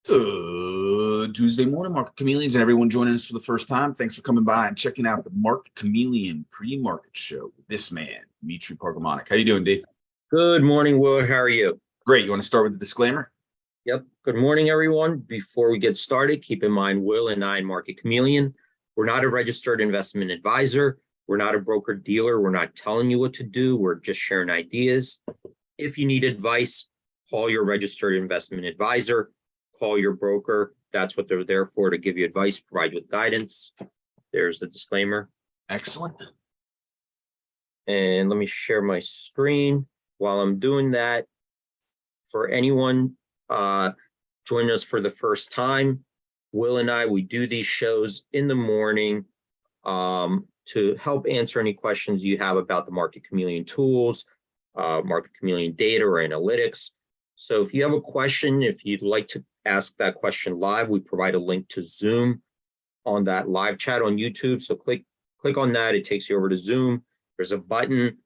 Good Tuesday morning, Market Chameleons, and everyone joining us for the first time. Thanks for coming by and checking out the Market Chameleon pre-market show with this man, Dimitri Pargamonic. How you doing, D? Good morning, Will. How are you? Great. You want to start with the disclaimer? Yep. Good morning, everyone. Before we get started, keep in mind, Will and I, Market Chameleon, we're not a registered investment advisor. We're not a broker dealer. We're not telling you what to do. We're just sharing ideas. If you need advice, call your registered investment advisor. Call your broker. That's what they're there for, to give you advice, provide you with guidance. There's the disclaimer. Excellent. And let me share my screen. While I'm doing that, for anyone joining us for the first time, Will and I, we do these shows in the morning to help answer any questions you have about the Market Chameleon tools, Market Chameleon data or analytics. So if you have a question, if you'd like to ask that question live, we provide a link to Zoom on that live chat on YouTube. So click on that. It takes you over to Zoom. There's a button.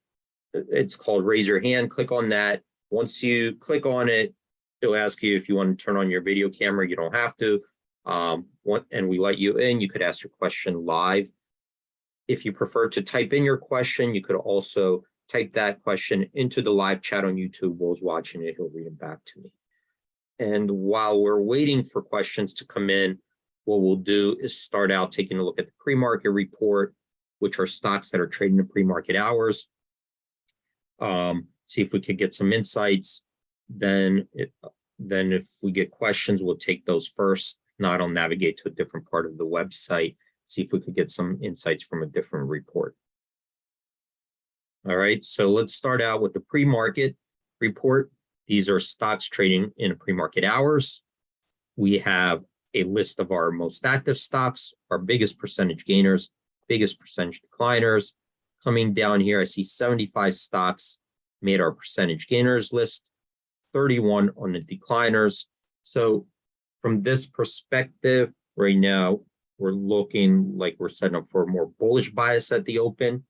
It's called raise your hand. Click on that. Once you click on it, it'll ask you if you want to turn on your video camera. You don't have to. And we let you in. You could ask your question live. If you prefer to type in your question, you could also type that question into the live chat on YouTube. Will's watching it. He'll read it back to me. And while we're waiting for questions to come in, what we'll do is start out taking a look at the pre-market report, which are stocks that are trading in pre-market hours. See if we could get some insights. Then if we get questions, we'll take those first. If not, I'll navigate to a different part of the website, see if we could get some insights from a different report. All right, so let's start out with the pre-market report. These are stocks trading in pre-market hours. We have a list of our most active stocks, our biggest percentage gainers, biggest percentage decliners. Coming down here, I see 75 stocks made our percentage gainers list, 31 on the decliners. So from this perspective, right now, we're looking like we're setting up for a more bullish bias at the open.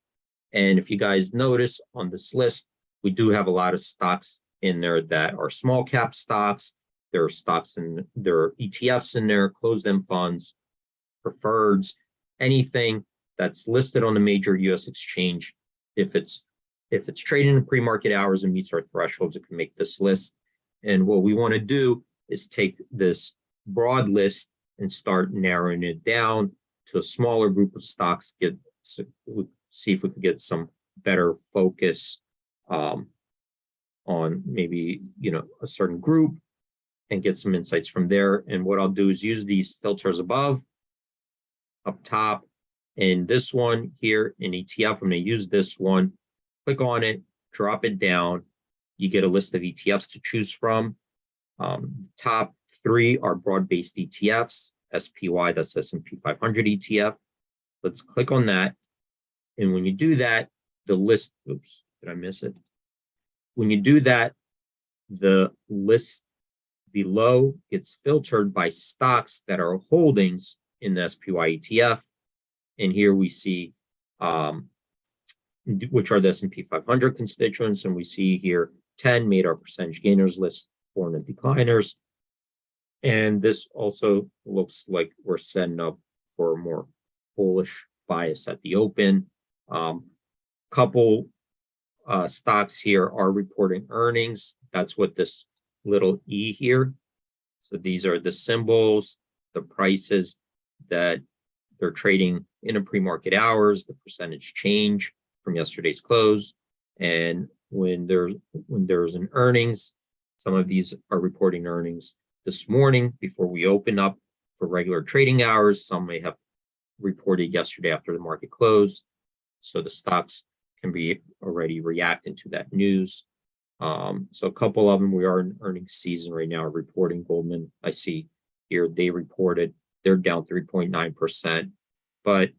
And if you guys notice on this list, we do have a lot of stocks in there that are small cap stocks. There are stocks and there are ETFs in there, closed-end funds, preferreds, anything that's listed on the major U.S. exchange. If it's trading in pre-market hours and meets our thresholds, it can make this list. And what we want to do is take this broad list and start narrowing it down to a smaller group of stocks. See if we could get some better focus on maybe a certain group and get some insights from there. And what I'll do is use these filters above, up top, and this one here in ETF. I'm going to use this one. Click on it, drop it down. You get a list of ETFs to choose from. Top three are broad-based ETFs. SPY, that's S&P 500 ETF. Let's click on that. And when you do that, the list, oops, did I miss it? When you do that, the list below gets filtered by stocks that are holdings in the SPY ETF. And here we see which are the S&P 500 constituents. And we see here 10 made our percentage gainers list, 4 in the decliners. And this also looks like we're setting up for a more bullish bias at the open. Couple stocks here are reporting earnings. That's what this little E here. So these are the symbols, the prices that they're trading in a pre-market hours, the percentage change from yesterday's close. And when there's an earnings, some of these are reporting earnings this morning before we open up for regular trading hours. Some may have reported yesterday after the market closed. So the stocks can be already reacting to that news. So a couple of them, we are in earnings season right now, reporting. Goldman, I see here, they reported, they're down 3.9%, but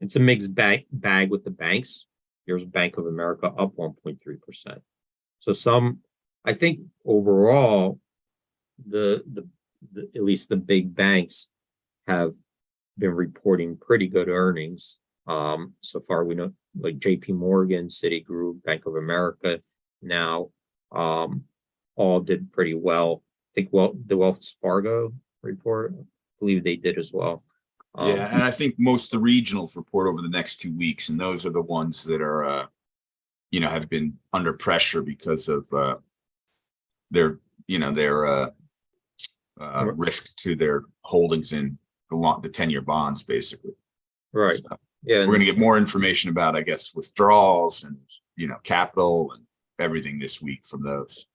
it's a mixed bag with the banks. Here's Bank of America up 1.3%. So I think overall, the at least the big banks have been reporting pretty good earnings. So far, we know like JP Morgan, Citigroup, Bank of America now all did pretty well. I think the Wells Fargo report? I believe they did as well. Yeah, and I think most of the regionals report over the next 2 weeks, and those are the ones that are, have been under pressure because of their risk to their holdings in the 10-year bonds, basically. Right. So Yeah. we're going to get more information about, I guess, withdrawals and capital and everything this week from those.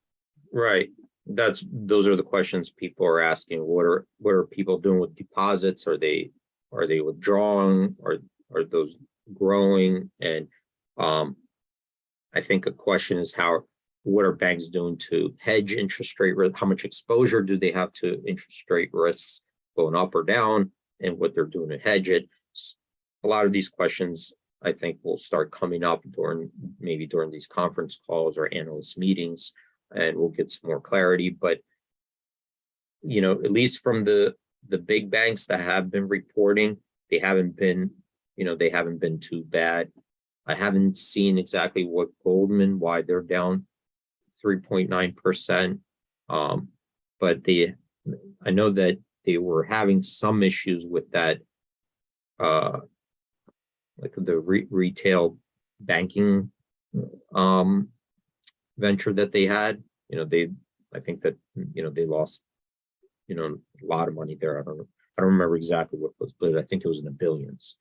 Right. Those are the questions people are asking. What are people doing with deposits? Are they withdrawing? Are those growing? And I think a question is what are banks doing to hedge interest rate risk? How much exposure do they have to interest rate risks going up or down, and what they're doing to hedge it? A lot of these questions, I think, will start coming up during these conference calls or analyst meetings, and we'll get some more clarity. But at least from the big banks that have been reporting, they haven't been too bad. I haven't seen exactly what Goldman, why they're down 3.9%. But I know that they were having some issues with that, like the retail banking venture that they had. I think that they lost a lot of money there. I don't remember exactly what it was, but I think it was in the billions.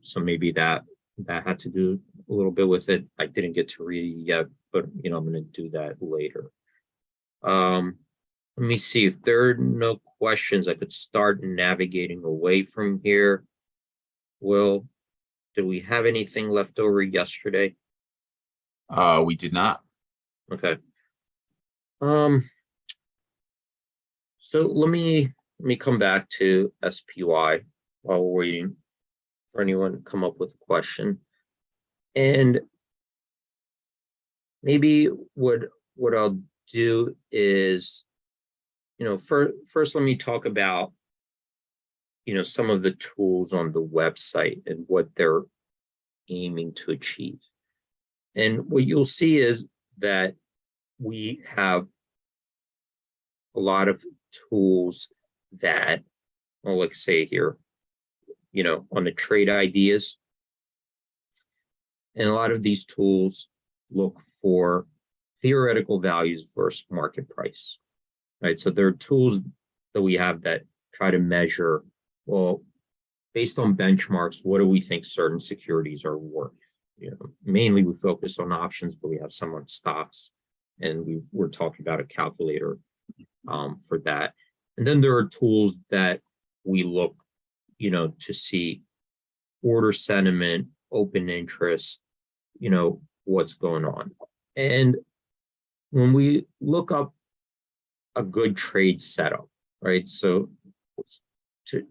So maybe that had to do a little bit with it. I didn't get to read it yet, but I'm going to do that later. Let me see if there are no questions. I could start navigating away from here. Will, did we have anything left over yesterday? We did not. Okay. So let me come back to SPY while we're waiting for anyone to come up with a question. And maybe what I'll do is, first let me talk about, some of the tools on the website and what they're aiming to achieve. And what you'll see is that we have a lot of tools that, well, let's say here, on the trade ideas. And a lot of these tools look for theoretical values versus market price, right? So there are tools that we have that try to measure, well, based on benchmarks, what do we think certain securities are worth? Mainly we focus on options, but we have some on stocks, and we're talking about a calculator for that. And then there are tools that we look, to see order sentiment, open interest, what's going on. And when we look up a good trade setup, right? So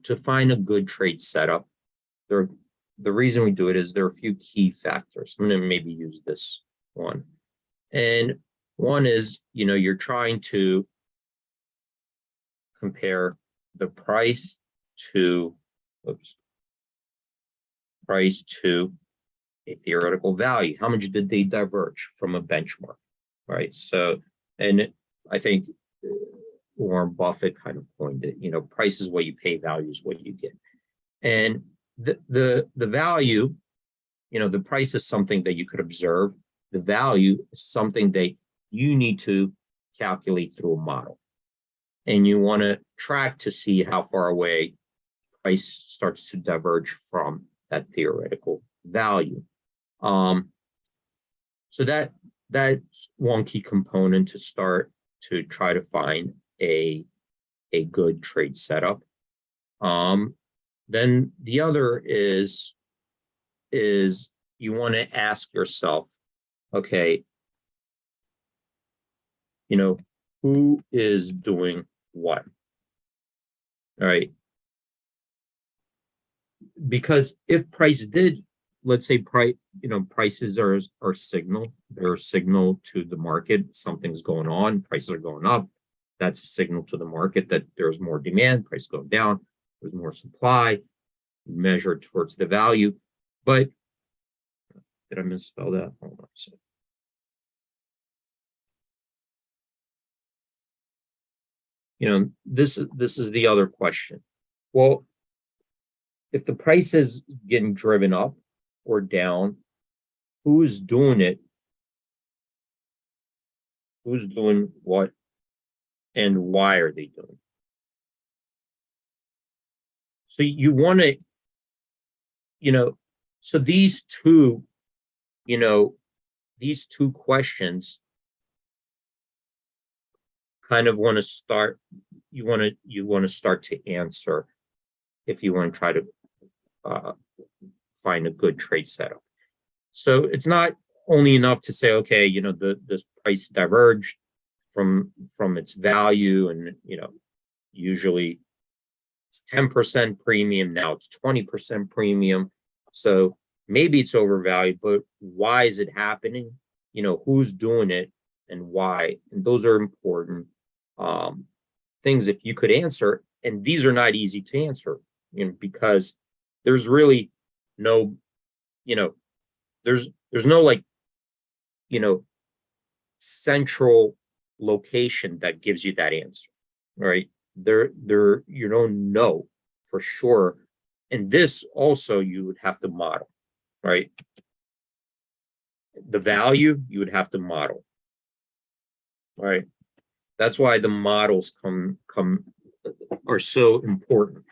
to find a good trade setup, the reason we do it is there are a few key factors. I'm going to maybe use this one. And one is, you're trying to compare the price to a theoretical value. How much did they diverge from a benchmark, right? So, and I think Warren Buffett kind of coined it, price is what you pay, value is what you get. And the value, the price is something that you could observe. The value is something that you need to calculate through a model. And you want to track to see how far away price starts to diverge from that theoretical value. So that's one key component to start to try to find a good trade setup. Then the other is you want to ask yourself, okay, who is doing what? All right. Because if price did, let's say prices are signal, they're a signal to the market, something's going on, prices are going up. That's a signal to the market that there's more demand, price going down, there's more supply, measured towards the value. But did I misspell that? Hold on a second. This is the other question. Well, if the price is getting driven up or down, who's doing it? Who's doing what? And why are they doing it? So you want to, so these two questions kind of want to start, you want to start to answer if you want to try to find a good trade setup. So it's not only enough to say, okay, this price diverged from its value, and usually it's 10% premium, now it's 20% premium. So maybe it's overvalued, but why is it happening? Who's doing it and why? And those are important things if you could answer. And these are not easy to answer, because there's really no, there's no central location that gives you that answer, right? There, you don't know for sure. And this also you would have to model, right? The value you would have to model, right? That's why the models are so important.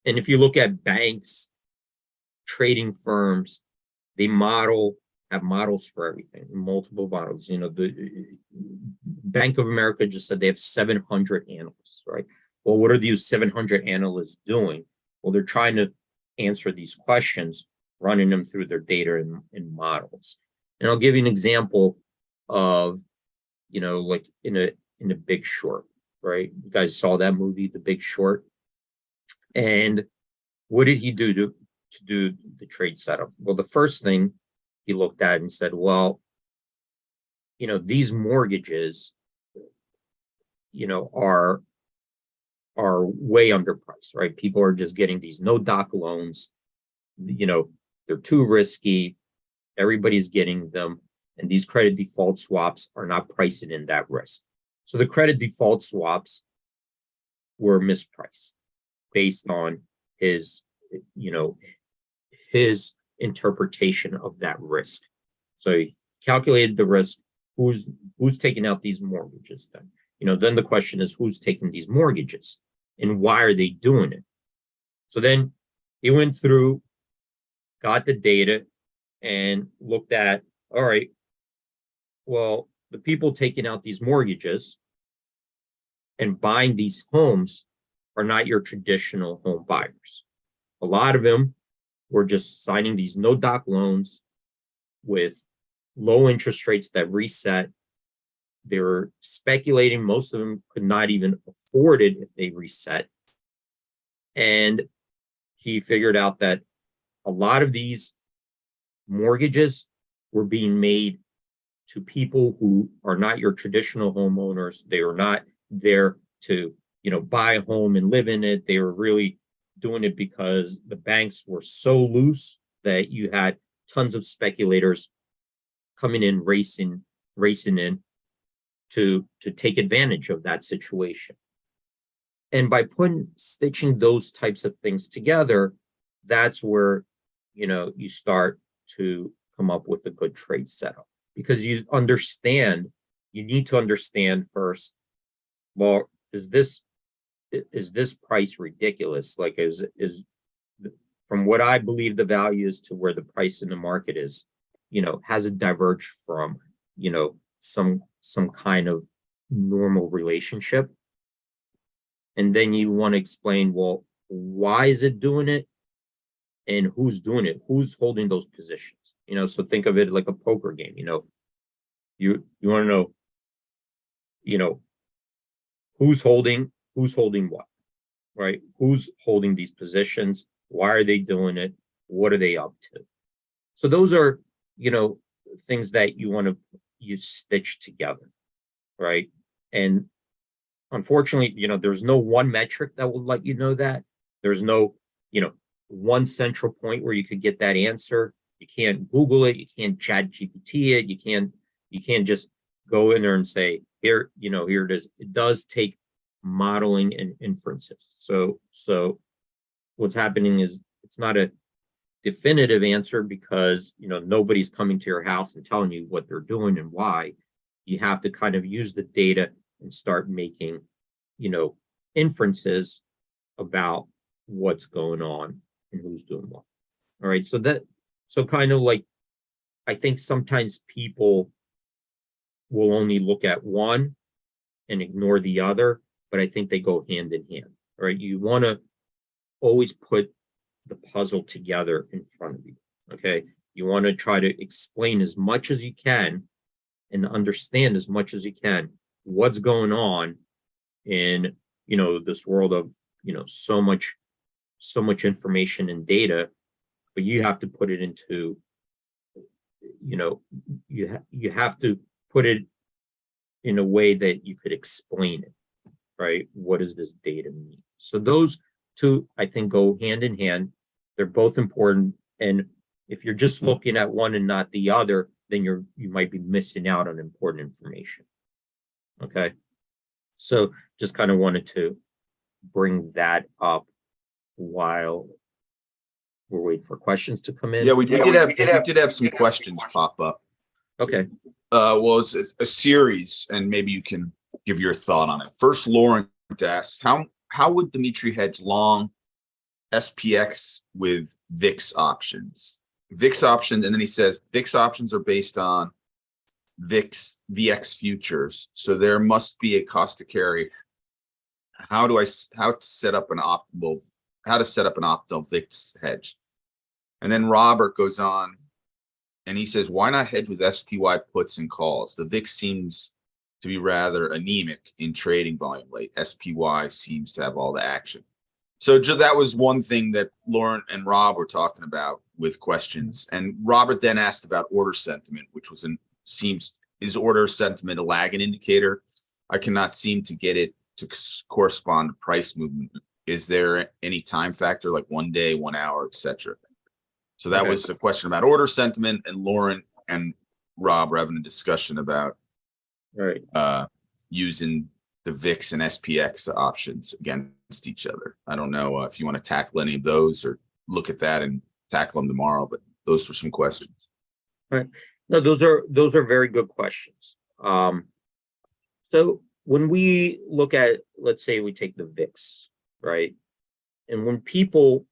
And if you look at banks, trading firms, they have models for everything, multiple models. The Bank of America just said they have 700 analysts, right? Well, what are these 700 analysts doing? Well, they're trying to answer these questions, running them through their data and models. And I'll give you an example of, like in a Big Short, right? You guys saw that movie, The Big Short. And what did he do to do the trade setup? Well, the first thing he looked at and said, well, these mortgages, are way underpriced, right? People are just getting these no-doc loans. They're too risky. Everybody's getting them. And these credit default swaps are not pricing in that risk. So the credit default swaps were mispriced based on his interpretation of that risk. So he calculated the risk. Who's taking out these mortgages then? Then the question is, who's taking these mortgages and why are they doing it? So then he went through, got the data, and looked at, all right, well, the people taking out these mortgages and buying these homes are not your traditional home buyers. A lot of them were just signing these no-doc loans with low interest rates that reset. They were speculating. Most of them could not even afford it if they reset. And he figured out that a lot of these mortgages were being made to people who are not your traditional homeowners. They were not there to, buy a home and live in it. They were really doing it because the banks were so loose that you had tons of speculators coming in, racing in to take advantage of that situation. And by stitching those types of things together, that's where, you start to come up with a good trade setup, because you need to understand first, well, is this price ridiculous? Like, is from what I believe the value is to where the price in the market is, has it diverged from, some kind of normal relationship? And then you want to explain, well, why is it doing it and who's doing it? Who's holding those positions? So think of it like a poker game. You want to know, who's holding what, right? Who's holding these positions? Why are they doing it? What are they up to? So those are, things that you stitch together, right? And unfortunately, there's no one metric that will let you know that. There's no, one central point where you could get that answer. You can't Google it. You can't chat GPT it. You can't just go in there and say, here it is. It does take modeling and inferences. So what's happening is it's not a definitive answer because nobody's coming to your house and telling you what they're doing and why. You have to kind of use the data and start making inferences about what's going on and who's doing what. All right, so kind of like, I think sometimes people will only look at one and ignore the other, but I think they go hand in hand. All right, you want to always put the puzzle together in front of you. Okay, you want to try to explain as much as you can and understand as much as you can what's going on in this world of so much information and data, but you have to put it into you have to put it in a way that you could explain it, right? What does this data mean? So those two, I think, go hand in hand. They're both important, and if you're just looking at one and not the other, then you might be missing out on important information. Okay, so just kind of wanted to bring that up while we're waiting for questions to come in. Yeah, we did have some questions pop up. Okay. Well, it's a series, and maybe you can give your thought on it. First, Lauren asks, how would Dimitri hedge long SPX with VIX options? VIX options, and then he says VIX options are based on VX futures, so there must be a cost to carry. How to set up an optimal VIX hedge? And then Robert goes on and he says, why not hedge with SPY puts and calls? The VIX seems to be rather anemic in trading volume late. SPY seems to have all the action. So that was one thing that Lauren and Rob were talking about with questions. And Robert then asked about order sentiment, which is order sentiment a lagging indicator? I cannot seem to get it to correspond to price movement. Is there any time factor, like 1 day, 1 hour, etc.? So that was a question about order sentiment, and Lauren and Rob were having a discussion about using the VIX and SPX options against each other. I don't know if you want to tackle any of those or look at that and tackle them tomorrow, but those were some questions. All right. No, those are very good questions. So when we look at, let's say we take the VIX, right? And when people,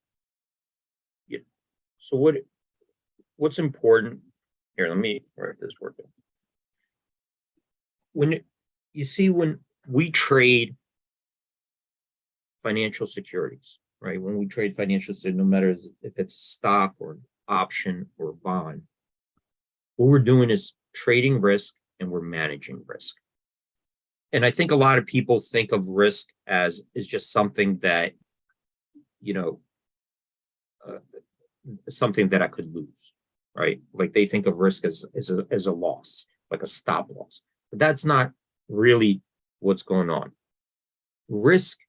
so what's important here? Let me write this word down. When we trade financial securities, right? When we trade financial securities, no matter if it's a stock or an option or a bond, what we're doing is trading risk and we're managing risk. And I think a lot of people think of risk as just something that, something that I could lose, right? Like they think of risk as a loss, like a stop loss. But that's not really what's going on. Risk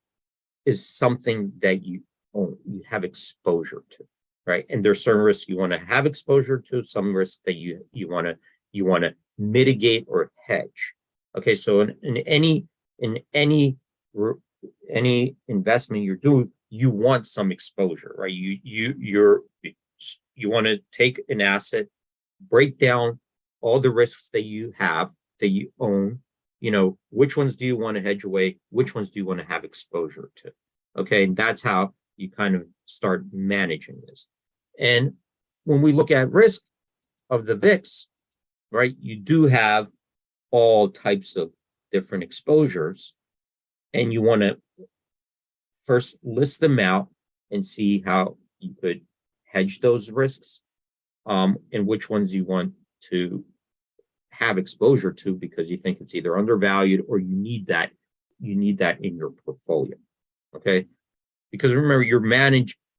is something that you own, you have exposure to, right? And there's certain risks you want to have exposure to, some risks that you want to mitigate or hedge. Okay, so in any investment you're doing, you want some exposure, right? You want to take an asset, break down all the risks that you have, that you own. Which ones do you want to hedge away? Which ones do you want to have exposure to? Okay, and that's how you kind of start managing this. And when we look at risk of the VIX, right, you do have all types of different exposures, and you want to first list them out and see how you could hedge those risks, and which ones you want to have exposure to because you think it's either undervalued or you need that in your portfolio. Okay, because remember,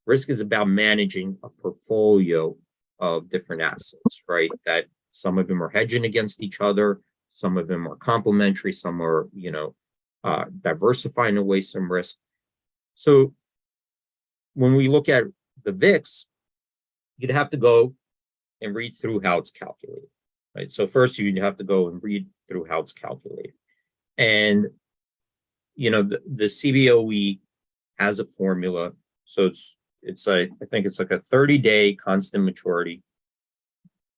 risk is about managing a portfolio of different assets, right? That some of them are hedging against each other, some of them are complementary, some are diversifying away some risk. So when we look at the VIX, you'd have to go and read through how it's calculated, right? So first you'd have to go and read through how it's calculated. And, the CBOE has a formula. So I think it's like a 30-day constant maturity,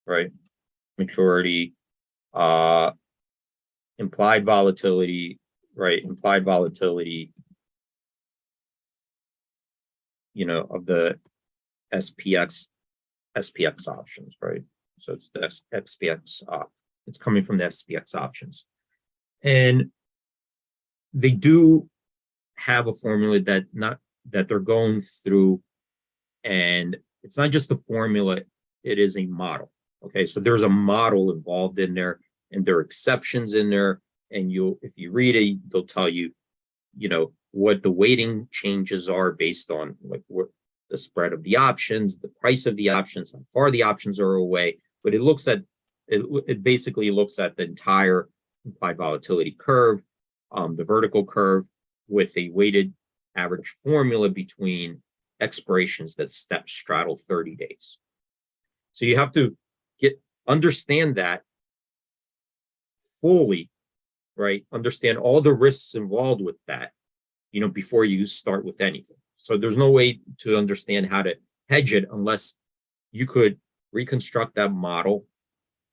right? Maturity, implied volatility, right? Implied volatility, of the SPX options, right? So it's the SPX, it's coming from the SPX options. And they do have a formula that they're going through, and it's not just a formula, it is a model. Okay, so there's a model involved in there, and there are exceptions in there, and if you read it, they'll tell you, what the weighting changes are based on like what the spread of the options, the price of the options, how far the options are away. But it basically looks at the entire implied volatility curve, the vertical curve, with a weighted average formula between expirations that straddle 30 days. So you have to understand that fully, right? Understand all the risks involved with that, before you start with anything. So there's no way to understand how to hedge it unless you could reconstruct that model,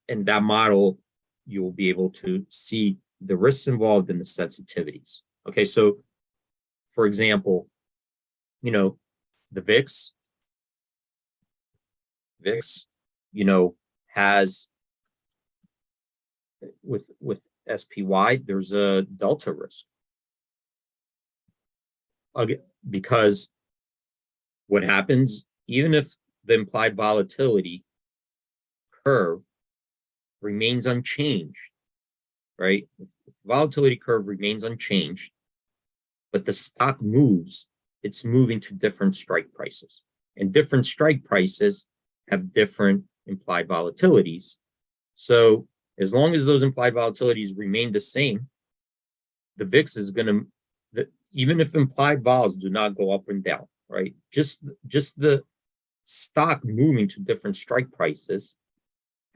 and that model, you'll be able to see the risks involved in the sensitivities. Okay, so for example, the VIX, has with SPY, there's a delta risk. Because what happens, even if the implied volatility curve remains unchanged, right? If the volatility curve remains unchanged, but the stock moves, it's moving to different strike prices. And different strike prices have different implied volatilities. So as long as those implied volatilities remain the same, the VIX is going to, even if implied vols do not go up and down, right? Just the stock moving to different strike prices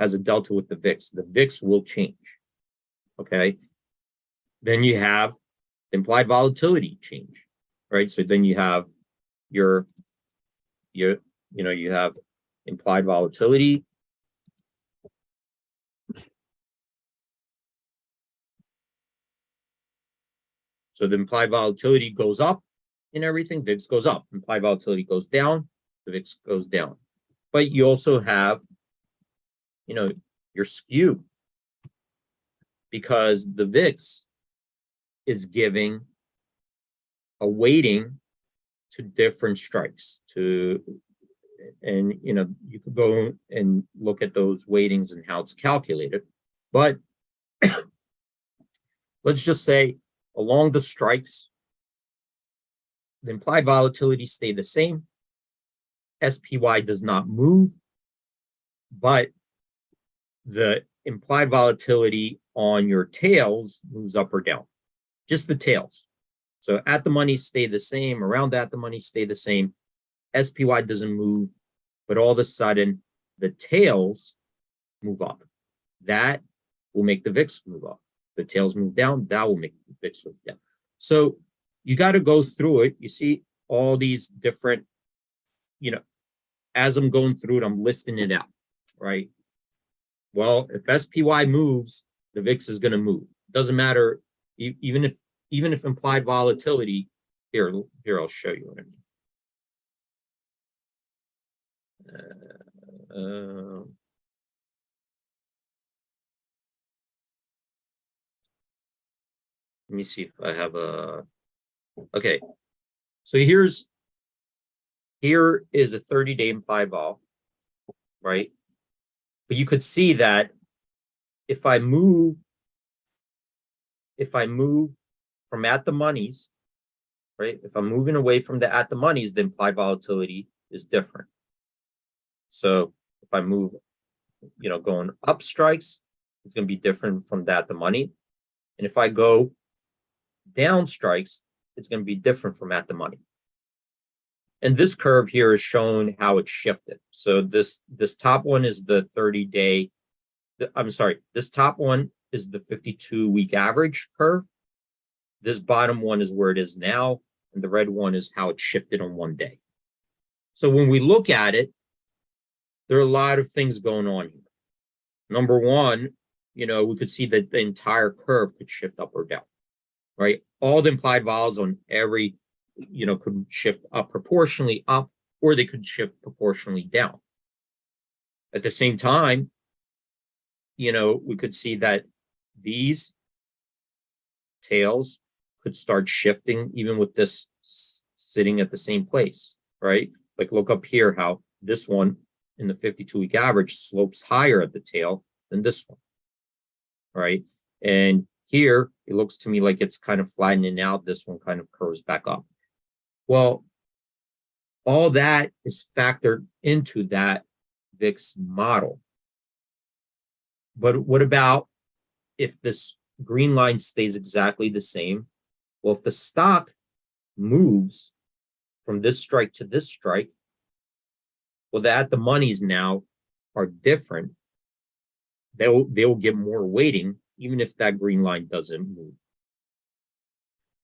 has a delta with the VIX. The VIX will change, okay? Then you have implied volatility change, right? So then you have you have implied volatility. So the implied volatility goes up in everything, VIX goes up. Implied volatility goes down, the VIX goes down. But you also have, your skew, because the VIX is giving a weighting to different strikes and you could go and look at those weightings and how it's calculated. But let's just say along the strikes, the implied volatility stay the same. SPY does not move, but the implied volatility on your tails moves up or down, just the tails. So at the money stay the same, around at the money stay the same. SPY doesn't move, but all of a sudden the tails move up. That will make the VIX move up. The tails move down, that will make the VIX move down. So you got to go through it. You see all these different, as I'm going through it, I'm listing it out, right? Well, if SPY moves, the VIX is going to move. Doesn't matter, even if implied volatility, here I'll show you what I mean. Let me see if I have okay. So here is a 30-day implied vol, right? But you could see that if I move from at the monies, right? If I'm moving away from the at the monies, the implied volatility is different. So if I move, going up strikes, it's going to be different from that at the money. And if I go down strikes, it's going to be different from at the money. And this curve here is showing how it's shifted. So this top one is the 30-day. I'm sorry, this top one is the 52-week average curve. This bottom one is where it is now, and the red one is how it shifted on one day. So when we look at it, there are a lot of things going on here. Number one, we could see that the entire curve could shift up or down, right? All the implied vols on every, could shift up proportionally up, or they could shift proportionally down. At the same time, we could see that these tails could start shifting even with this sitting at the same place, right? Like look up here how this one in the 52-week average slopes higher at the tail than this one, right? And here it looks to me like it's kind of flattening out. This one kind of curves back up. Well, all that is factored into that VIX model. But what about if this green line stays exactly the same? Well, if the stock moves from this strike to this strike, well, the monies now are different. They'll get more weighting, even if that green line doesn't move.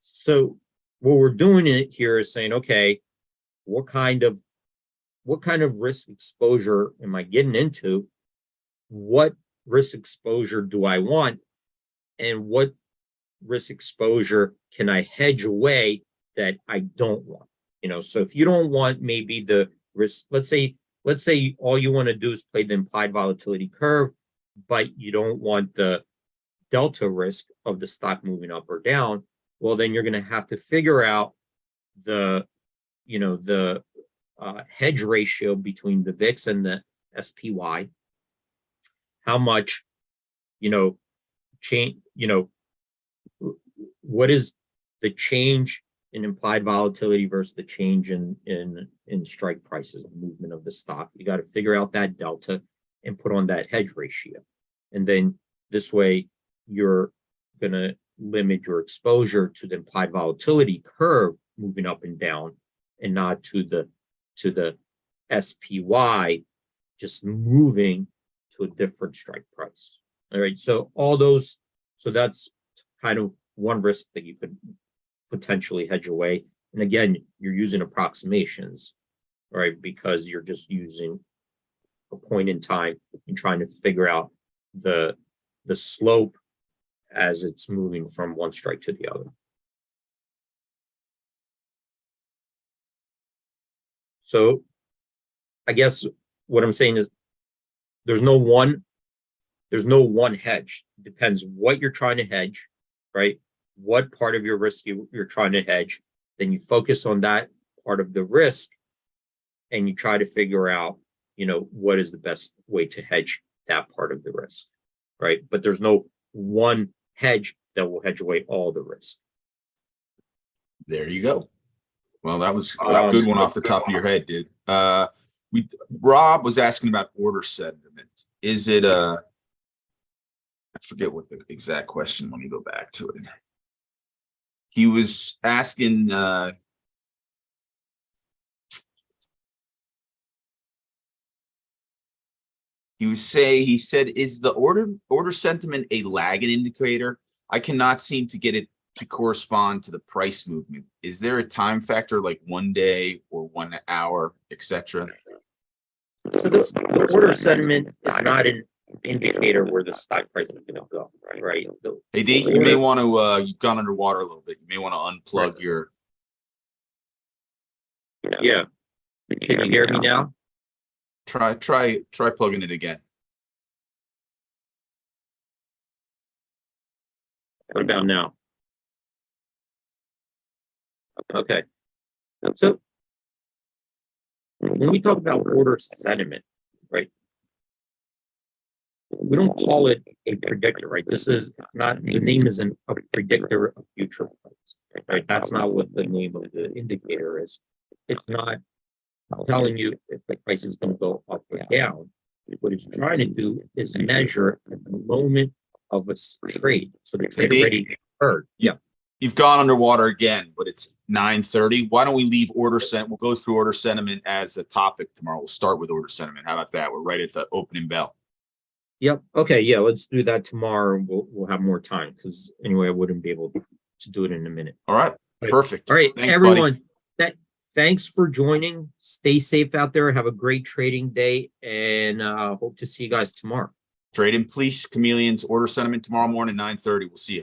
So what we're doing here is saying, okay, what kind of risk exposure am I getting into? What risk exposure do I want? And what risk exposure can I hedge away that I don't want? So if you don't want maybe the risk, let's say all you want to do is play the implied volatility curve, but you don't want the delta risk of the stock moving up or down, well, then you're going to have to figure out the hedge ratio between the VIX and the SPY. How much, change, what is the change in implied volatility versus the change in strike prices, the movement of the stock? You got to figure out that delta and put on that hedge ratio. And then this way you're going to limit your exposure to the implied volatility curve moving up and down, and not to the SPY just moving to a different strike price. All right. So that's kind of one risk that you could potentially hedge away. And again, you're using approximations, right? Because you're just using a point in time and trying to figure out the slope as it's moving from one strike to the other. So I guess what I'm saying is there's no one hedge. It depends what you're trying to hedge, right? What part of your risk you're trying to hedge. Then you focus on that part of the risk and you try to figure out, what is the best way to hedge that part of the risk, right? But there's no one hedge that will hedge away all the risk. There you go. Well, that was a good one off the top of your head, dude. Rob was asking about order sentiment. Is it I forget what the exact question. Let me go back to it. He was asking he said, is the order sentiment a lagging indicator? I cannot seem to get it to correspond to the price movement. Is there a time factor like 1 day or 1 hour, etc.? So the order sentiment is not an indicator where the stock price is going to go, right? Hey, D, you may want to, you've gone underwater a little bit. You may want to unplug your. Yeah. Can you hear me now? Try plugging it again. What about now? Okay. So when we talk about order sentiment, right? We don't call it a predictor, right? This is not, the name isn't a predictor of future price, right? That's not what the name of the indicator is. It's not telling you if the price is going to go up or down. What it's trying to do is measure at the moment of a trade. So the trade already occurred. Yeah. You've gone underwater again, but it's 9:30. Why don't we leave order sentiment? We'll go through order sentiment as a topic tomorrow. We'll start with order sentiment. How about that? We're right at the opening bell. Yep. Okay. Yeah. Let's do that tomorrow. We'll have more time because anyway, I wouldn't be able to to do it in a minute. All right. Perfect. All right, Thanks, everyone. buddy. Thanks for joining. Stay safe out there. Have a great trading day, and hope to see you guys tomorrow. Trade in, please. Chameleon's order sentiment tomorrow morning, 9:30. We'll see you.